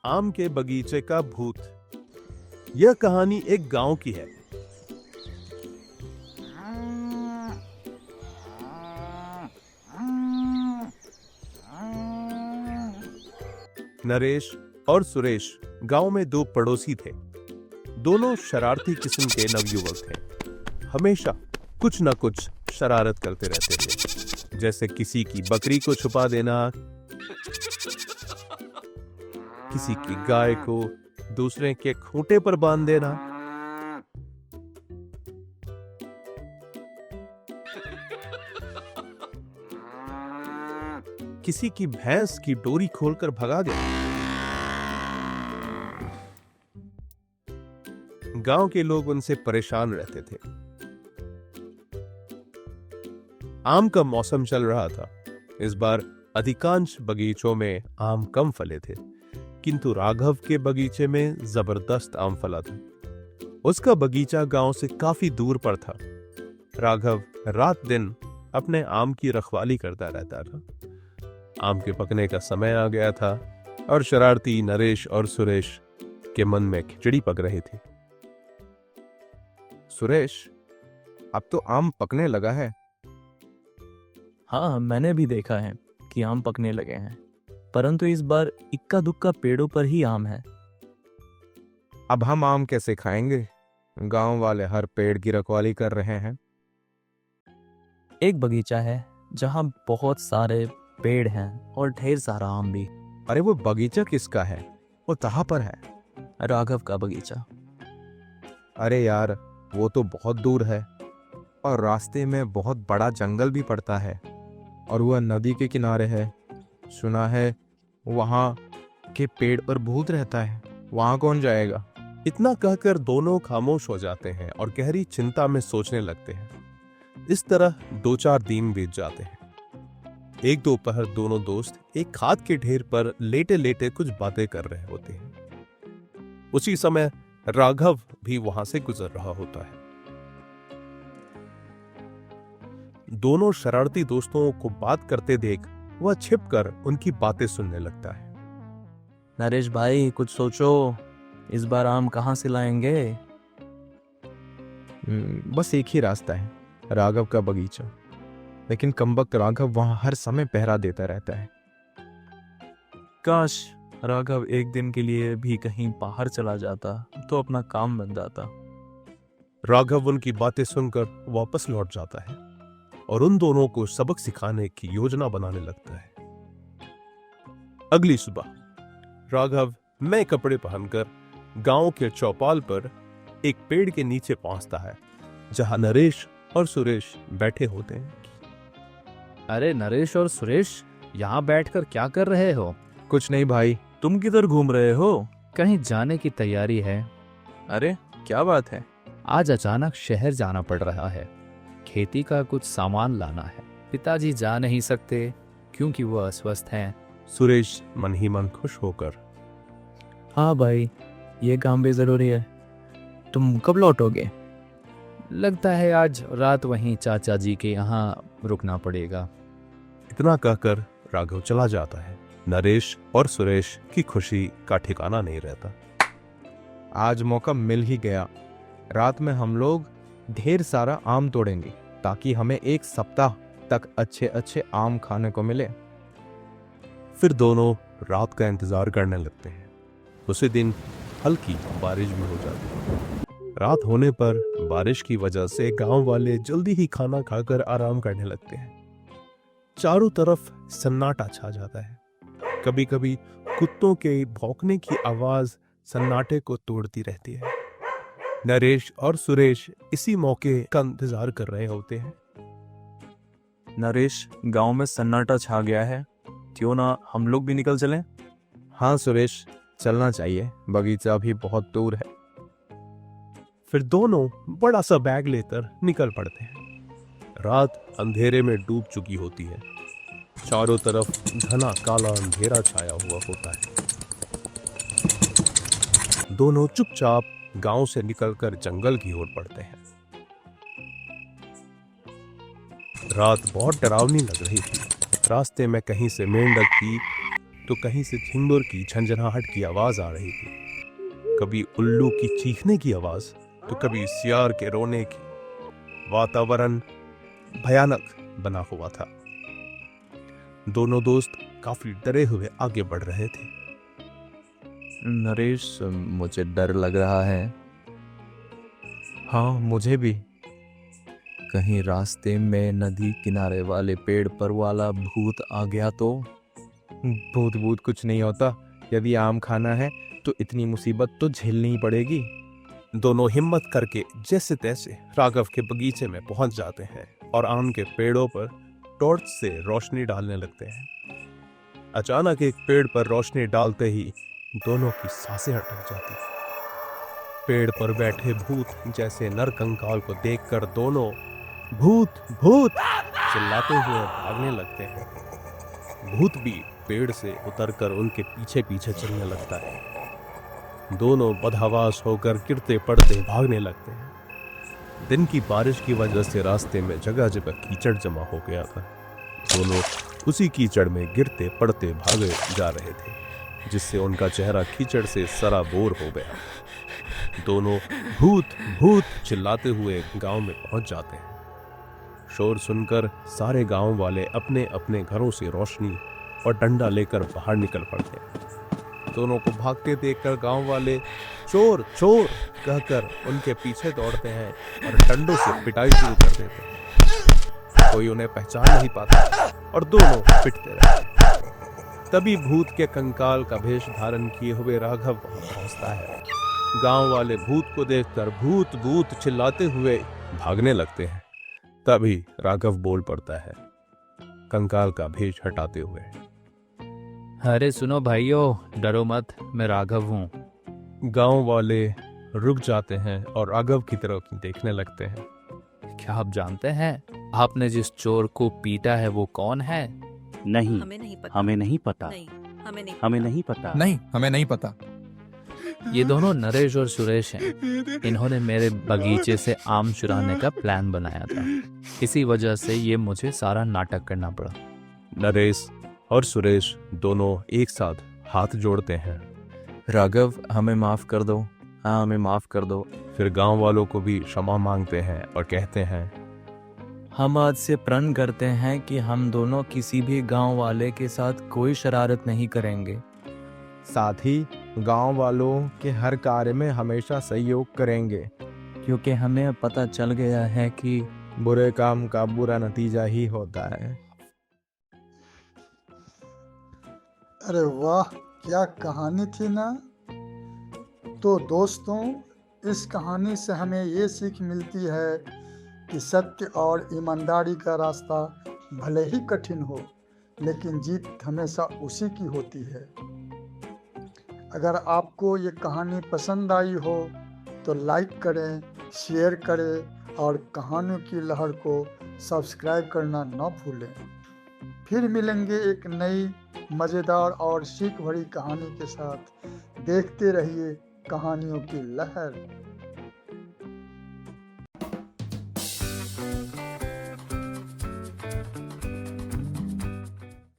आम के बगीचे का भूत। यह कहानी एक गांव की है। नरेश और सुरेश गांव में दो पड़ोसी थे। दोनों शरारती किस्म के नवयुवक थे। हमेशा कुछ न कुछ शरारत करते रहते थे, जैसे किसी की बकरी को छुपा देना, किसी की गाय को दूसरे के खूंटे पर बांध देना, किसी की भैंस की डोरी खोलकर भगा देना। गांव के लोग उनसे परेशान रहते थे। आम का मौसम चल रहा था। इस बार अधिकांश बगीचों में आम कम फले थे, किंतु राघव के बगीचे में जबरदस्त आम फला था। उसका बगीचा गांव से काफी दूर पर था। राघव रात दिन अपने आम की रखवाली करता रहता था। आम के पकने का समय आ गया था और शरारती नरेश और सुरेश के मन में खिचड़ी पक रही थी। सुरेश, अब तो आम पकने लगा है। हाँ, मैंने भी देखा है कि आम पकने लगे हैं, परंतु इस बार इक्का दुक्का पेड़ों पर ही आम है। अब हम आम कैसे खाएंगे? गांव वाले हर पेड़ की रखवाली कर रहे हैं। एक बगीचा है जहाँ बहुत सारे पेड़ हैं और ढेर सारा आम भी। अरे वो बगीचा किसका है? वो कहाँ पर है? राघव का बगीचा। अरे यार, वो तो बहुत दूर है और रास्ते में बहुत बड़ा जंगल भी पड़ता है और वह नदी के किनारे है। सुना है वहाँ के पेड़ पर भूत रहता है। वहाँ कौन जाएगा? इतना कहकर दोनों खामोश हो जाते हैं और गहरी चिंता में सोचने लगते हैं। इस तरह 2-4 दिन बीत जाते हैं। एक दोपहर दोनों दोस्त एक खाद के ढेर पर लेटे लेटे कुछ बातें कर रहे होते हैं। उसी समय राघव भी वहां से गुजर रहा होता है। दोनों शरारती दोस्तों को बात करते देख वह छिपकर उनकी बातें सुनने लगता है। नरेश भाई, कुछ सोचो, इस बार आम कहाँ से लाएंगे? बस एक ही रास्ता है, राघव का बगीचा। लेकिन कमबख्त राघव वहां हर समय पहरा देता रहता है। काश राघव एक दिन के लिए भी कहीं बाहर चला जाता तो अपना काम बन जाता। राघव उनकी बातें सुनकर वापस लौट जाता है और उन दोनों को सबक सिखाने की योजना बनाने लगता है। अगली सुबह राघव नए कपड़े पहनकर गांव के चौपाल पर एक पेड़ के नीचे पहुंचता है, जहां नरेश और सुरेश बैठे होते हैं। अरे नरेश और सुरेश, यहाँ बैठकर क्या कर रहे हो? कुछ नहीं भाई। तुम किधर घूम रहे हो? कहीं जाने की तैयारी है। अरे क्या बात है? आज अचानक शहर जाना पड़ रहा है। खेती का कुछ सामान लाना है। पिताजी जा नहीं सकते क्योंकि वह अस्वस्थ हैं। सुरेश मन ही मन खुश होकर, हाँ भाई, ये काम भी जरूरी है। तुम कब लौटोगे? लगता है आज रात वहीं चाचा जी के यहाँ रुकना पड़ेगा। इतना कहकर राघव चला जाता है। नरेश और सुरेश की खुशी का ठिकाना नहीं रहता। आज मौका मिल ही गया। रात में हम लोग ढेर सारा आम तोड़ेंगे ताकि हमें एक सप्ताह तक अच्छे अच्छे आम खाने को मिले। फिर दोनों रात का इंतजार करने लगते हैं। उसी दिन हल्की बारिश भी हो जाती है। रात होने पर बारिश की वजह से गांव वाले जल्दी ही खाना खाकर आराम करने लगते हैं। चारों तरफ सन्नाटा छा जाता है। कभी कभी कुत्तों के भौंकने की आवाज सन्नाटे को तोड़ती रहती है। नरेश और सुरेश इसी मौके का इंतजार कर रहे होते हैं। नरेश, गांव में सन्नाटा छा गया है, क्यों ना हम लोग भी निकल चलें? हाँ सुरेश, चलना चाहिए। बगीचा भी बहुत दूर है। फिर दोनों बड़ा सा बैग लेकर निकल पड़ते हैं। रात अंधेरे में डूब चुकी होती है। चारों तरफ घना काला अंधेरा छाया हुआ होता है। दोनों चुपचाप गांव से निकलकर जंगल की ओर बढ़ते हैं। रात बहुत डरावनी लग रही थी। रास्ते में कहीं से मेंढक की तो कहीं से झिंगुर की झंझनाहट की आवाज आ रही थी। कभी उल्लू की चीखने की आवाज तो कभी सियार के रोने की। वातावरण भयानक बना हुआ था। दोनों दोस्त काफी डरे हुए आगे बढ़ रहे थे। नरेश, मुझे डर लग रहा है। हाँ, मुझे भी। कहीं रास्ते में नदी किनारे वाले पेड़ पर वाला भूत आ गया तो? भूत भूत कुछ नहीं होता। यदि आम खाना है तो इतनी मुसीबत तो झेलनी ही पड़ेगी। दोनों हिम्मत करके जैसे तैसे राघव के बगीचे में पहुंच जाते हैं और आम के पेड़ों पर टॉर्च से रोशनी डालने लगते हैं। अचानक एक पेड़ पर रोशनी डालते ही दोनों की सांसें अटक जाती हैं। पेड़ पर बैठे भूत जैसे नरकंकाल को देखकर दोनों भूत भूत चिल्लाते हुए भागने लगते हैं। भूत भी पेड़ से उतरकर उनके पीछे पीछे चलने लगता है। दोनों बदहवास होकर गिरते पड़ते भागने लगते हैं। दिन की बारिश की वजह से रास्ते में जगह जगह कीचड़ जमा हो गया था। दोनों उसी कीचड़ में गिरते पड़ते भागे जा रहे थे, जिससे उनका चेहरा कीचड़ से सराबोर हो गया। दोनों भूत भूत चिल्लाते हुए गांव में पहुंच जाते हैं। शोर सुनकर सारे गांव वाले अपने अपने घरों से रोशनी और डंडा लेकर बाहर निकल पड़ते हैं। दोनों को भागते देखकर गांव वाले चोर चोर कहकर उनके पीछे दौड़ते हैं और डंडों से पिटाई शुरू कर देते हैं। कोई उन्हें पहचान नहीं पाता और दोनों पिटते रहते हैं। तभी भूत के कंकाल का भेष धारण किए हुए राघव वहां पहुंचता है। गांव वाले भूत को देखकर भूत भूत चिल्लाते हुए भागने लगते हैं। तभी राघव बोल पड़ता है, कंकाल का भेष हटाते हुए। अरे सुनो भाइयों, डरो मत, मैं राघव हूँ। गांव वाले रुक जाते हैं और राघव की तरफ देखने लगते हैं। क्या आप जानते हैं आपने जिस चोर को पीटा है वो कौन है? नहीं, हमें नहीं पता। हमें नहीं पता। नहीं, हमें नहीं हमें नहीं पता। नहीं, हमें नहीं पता। ये दोनों नरेश और सुरेश हैं। इन्होंने मेरे बगीचे से आम चुराने का प्लान बनाया था। इसी वजह से ये मुझे सारा नाटक करना पड़ा। नरेश और सुरेश दोनों एक साथ हाथ जोड़ते हैं। राघव, हमें माफ कर दो। हाँ, हमें माफ कर दो। फिर गांव वालों को भी क्षमा मांगते हैं और कहते हैं, हम आज से प्रण करते हैं कि हम दोनों किसी भी गांव वाले के साथ कोई शरारत नहीं करेंगे। साथ ही गांव वालों के हर कार्य में हमेशा सहयोग करेंगे, क्योंकि हमें अब पता चल गया है कि बुरे काम का बुरा नतीजा ही होता है। अरे वाह, क्या कहानी थी ना। तो दोस्तों, इस कहानी से हमें ये सीख मिलती है कि सत्य और ईमानदारी का रास्ता भले ही कठिन हो, लेकिन जीत हमेशा उसी की होती है। अगर आपको ये कहानी पसंद आई हो तो लाइक करें, शेयर करें और कहानियों की लहर को सब्सक्राइब करना न भूलें। फिर मिलेंगे एक नई मज़ेदार और सीख भरी कहानी के साथ। देखते रहिए कहानियों की लहर।